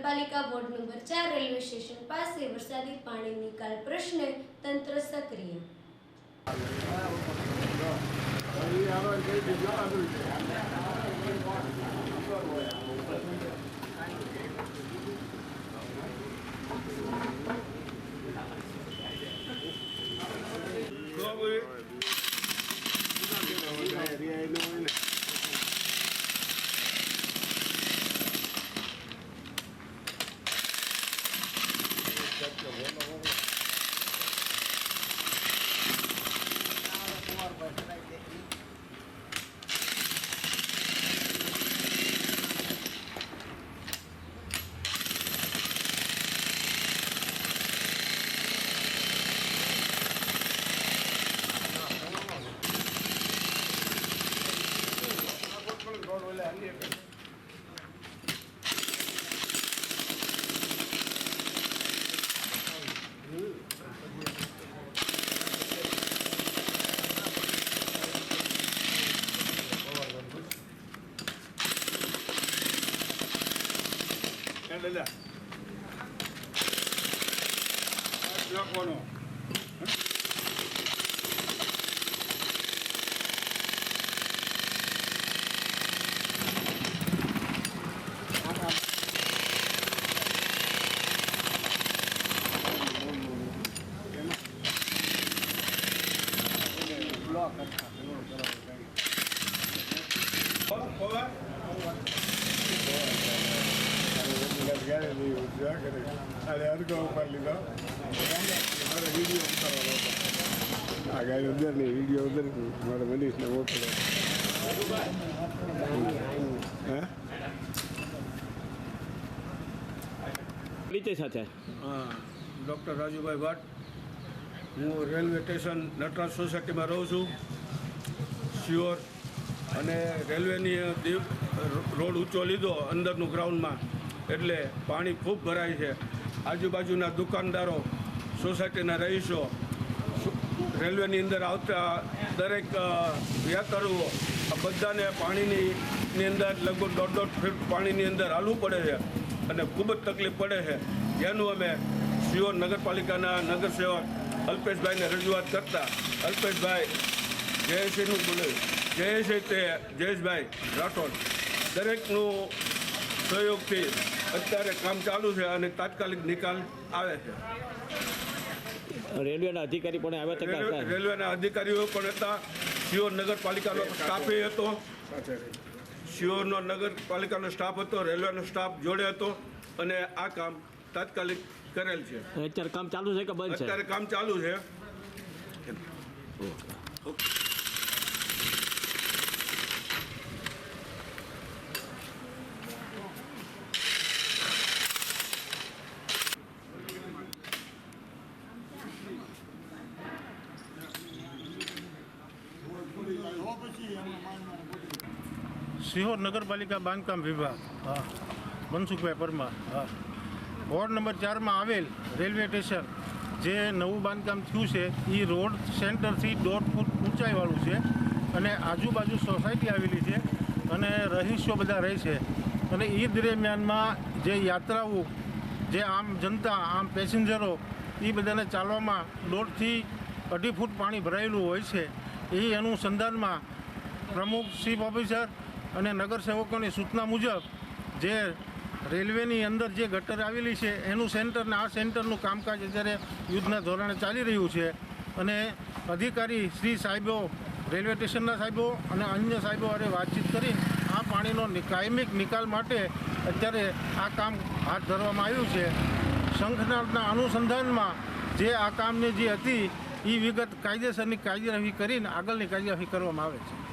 નગરપાલિકા ward number 4 railway station પાસે વરસાદી પાણી નિકાલ પ્રશ્ને તંત્ર સક્રિય। वीडियो उधर हमारे मनीष ने वो डॉक्टर राजूभाई भट्ट हूँ रेलवे स्टेशन नटराज सोसायटी में रहूँ छूँ श्योर अने रेलवे रोड ऊँचो लीधो अंदरनु ग्राउंड में एटले पानी खूब भराय है। आजूबाजूना दुकानदारों सोसायटीना रहीशो रेलवे अंदर आवता दरेक यात्रुओ बधाने पानी अंदर लगभग 1.5 फीट पानी अंदर हालवू पड़े है और खूब ज तकलीफ पड़े है। जेनु अमे शियोर नगरपालिकाना नगरसेवक अल्पेशभाई ने रजूआत करता अल्पेशभाई जयेशनु बोले जयेशभाई राठौड़ दरेकनु सहयोग थी अत्यारे काम चालू है और तात्कालिक निकाल आवे है। रेलवे अधिकारी पण आव्या था रेलवे अधिकारीओ पण हता शियोर नगरपालिकानो स्टाफ हतो शियोर नगरपालिकानो स्टाफ हतो रेलवेनो स्टाफ जोड़े हतो अने आ काम तात्कालिक करेल छे। अत्यारे काम चालू है के बंद छे? अत्यारे काम चालू है। सीहोर नगरपालिका बांधकाम विभाग हाँ मनसुखभाई परमार हाँ वोर्ड नंबर 4 में आवेल रेलवे स्टेशन जे नवुं बांधकाम थयुं छे ई रोड सेंटर थी 1.5 फूट ऊंचाई वाळुं छे अने आजूबाजू सोसायटी आवेली छे अने रहीशो बधा रहे छे अने ई दरमियान जे यात्राओ जे आम जनता आम पेसेंजरो ई बधाने चालवामां 1.5 થી 2.5 फूट पाणी भरायेलुं होय छे। ई अनुसंधानमां प्रमुख चीफ ऑफिसर અને નગરસેવકોની સૂચના મુજબ જે રેલવેની અંદર જે ગટર આવેલી છે એનું સેન્ટર ને આ સેન્ટરનું કામકાજ અત્યારે યુદ્ધના ધોરણે ચાલી રહ્યું છે અને અધિકારી શ્રી સાહેબો રેલવે સ્ટેશનના સાહેબો અને અન્ય સાહેબો હારે વાતચીત કરી આ પાણીનો કાયમિક નિકાલ માટે અત્યારે આ કામ હાથ ધરવામાં આવ્યું છે। સંઘના અનુસંધાનમાં જે આ કામની જે હતી એ વિગત કાયદેસરની કાર્યવાહી કરીને આગળની કાર્યવાહી કરવામાં આવે છે।